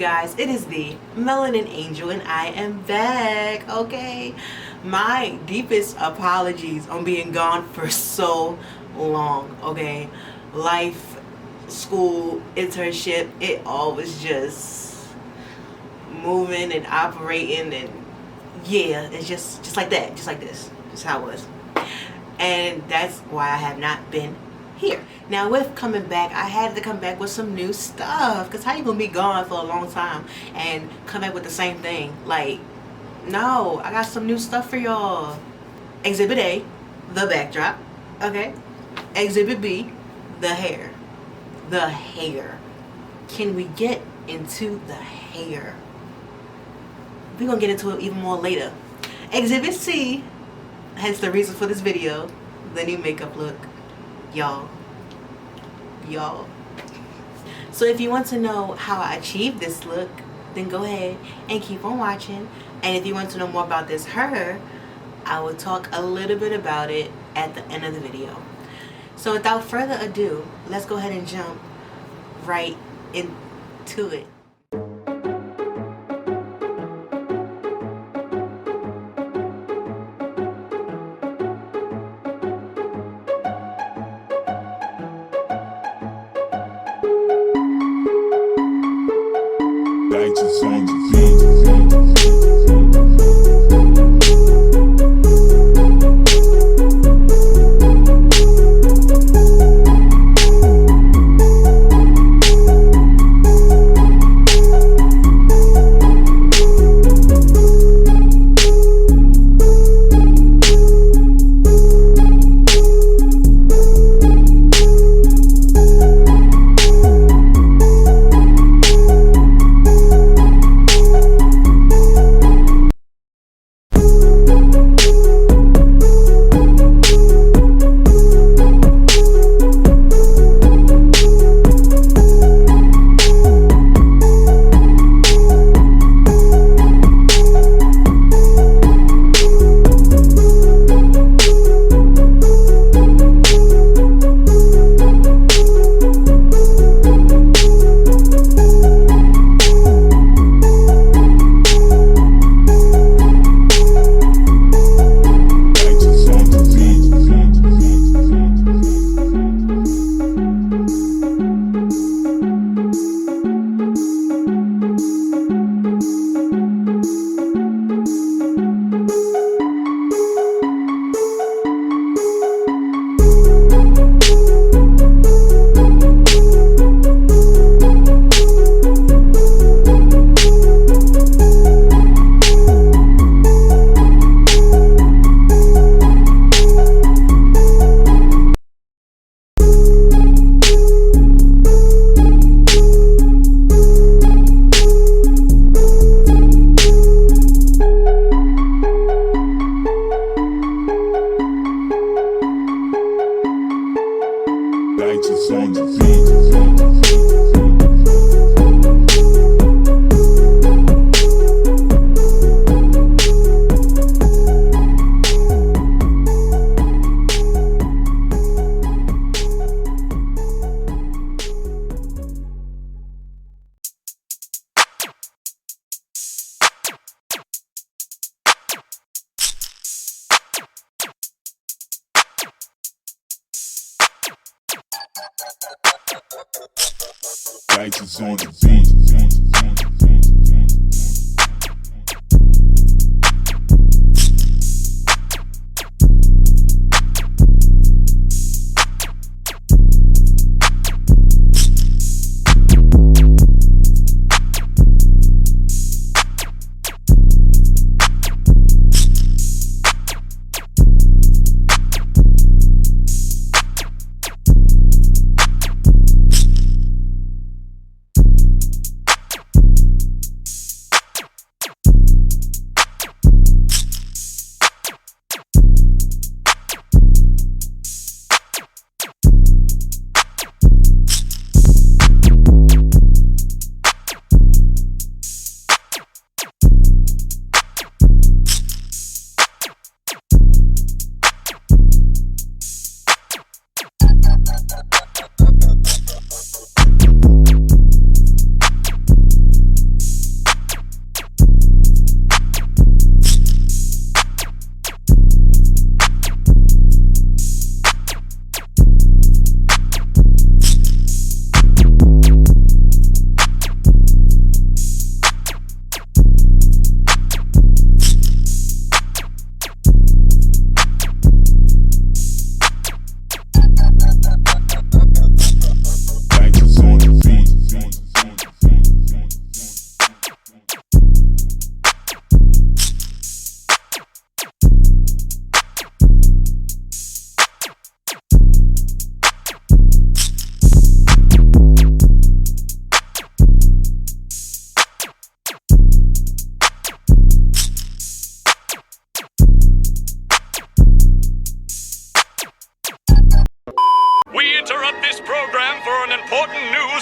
guys? It is the Melanin Angel and I am back, okay? My deepest apologies on being gone for so long, okay? Life, school, internship, it all was just moving and operating, and yeah, it's just like that, just like this. Just how it was. And that's why I have not been here. Now with coming back, I had to come back with some new stuff, because how you gonna be gone for a long time and come back with the same thing? Like, no, I got some new stuff for y'all. Exhibit A, the backdrop, okay? Exhibit B, the hair. The hair. Can we get into the hair? We're gonna get into it even more later. Exhibit C, hence the reason for this video, the new makeup look. Y'all. So if you want to know how I achieved this look, then go ahead and keep on watching. And if you want to know more about this hair, I will talk a little bit about it at the end of the video. So without further ado, let's go ahead and jump right into it. Lights on the beat.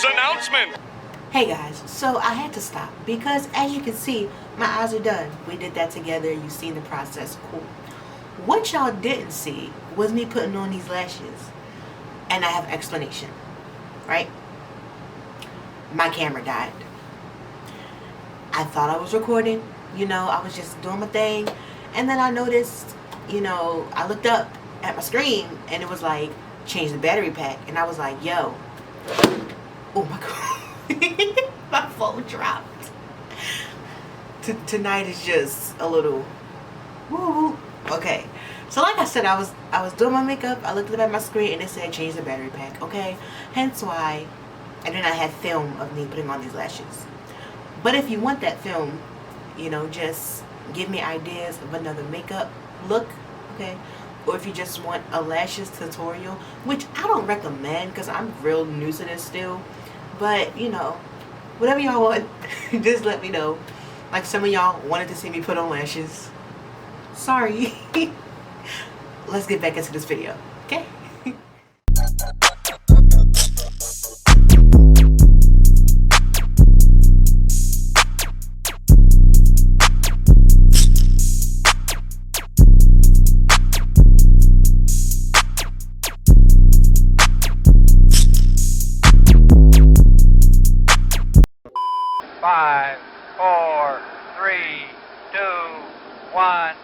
news announcement. Hey guys, so I had to stop because as you can see, my eyes are done. We did that together. You've seen the process. Cool. What y'all didn't see was me putting on these lashes. And I have explanation, right? My camera died. I thought I was recording, you know, I was just doing my thing. And then I noticed, you know, I looked up at my screen and it was like, change the battery pack. And I was like, yo, oh my God, my phone dropped. Tonight is just a little, woo. Okay. So like I said, I was doing my makeup. I looked up at my screen and it said change the battery pack. Okay. Hence why, and then I had film of me putting on these lashes. But if you want that film, you know, just give me ideas of another makeup look, okay? Or if you just want a lashes tutorial, which I don't recommend because I'm real new to this still. But, you know, whatever y'all want, just let me know. Like some of y'all wanted to see me put on lashes. Sorry. Let's get back into this video, okay? Five, four, three, two, one.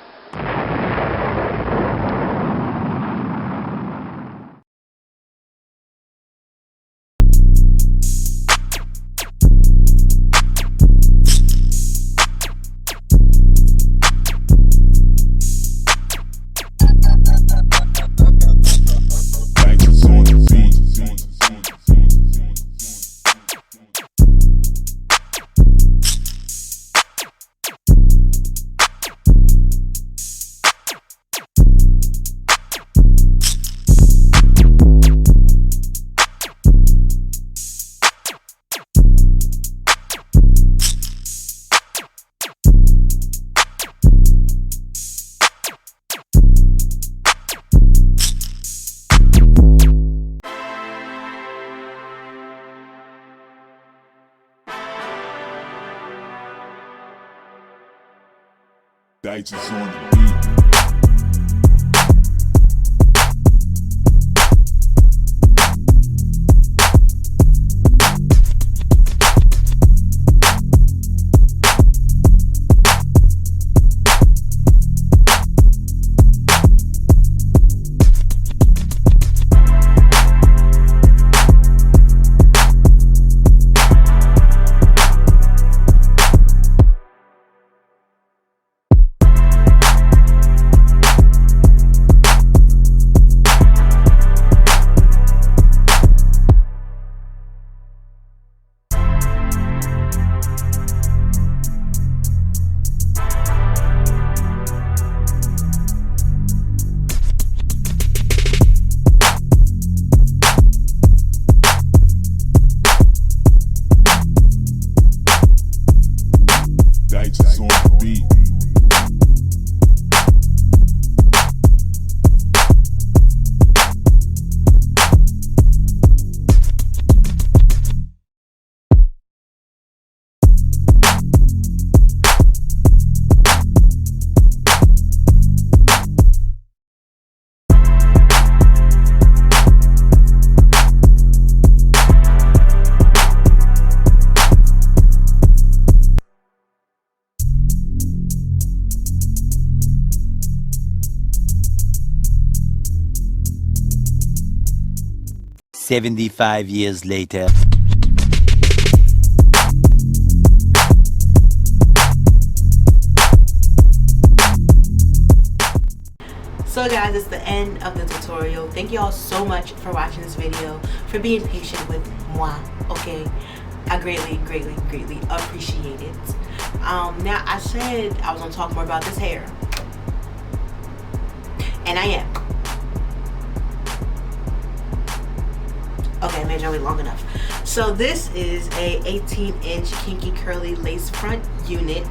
Gangsters on the beat. Gangsters on the beat. Gangsters on the beat. "75 years later." So guys, it's the end of the tutorial. Thank you all so much for watching this video, for being patient with moi, okay? I greatly appreciate it. Now I said I was gonna talk more about this hair, and I am. Okay, I made y'all wait long enough. So this is a 18-inch kinky curly lace front unit,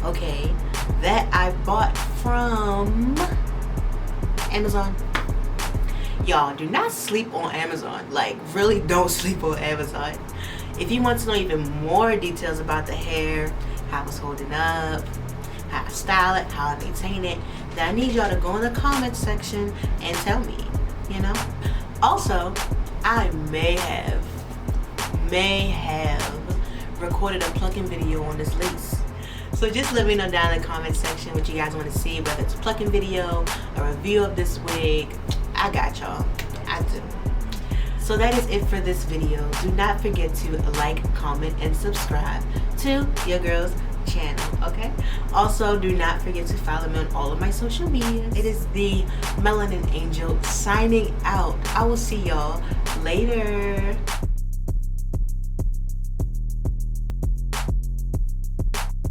okay, that I bought from Amazon. Y'all, do not sleep on Amazon. Like, really don't sleep on Amazon. If you want to know even more details about the hair, how it's holding up, how I style it, how I maintain it, then I need y'all to go in the comments section and tell me, you know? Also, I may have recorded a plucking video on this lace. So just let me know down in the comment section what you guys want to see, whether it's a plucking video, a review of this wig. I got y'all. I do. So that is it for this video. Do not forget to like, comment, and subscribe to your girl's channel, okay? Also, do not forget to follow me on all of my social media. It is the Melanin Angel signing out. I will see y'all later.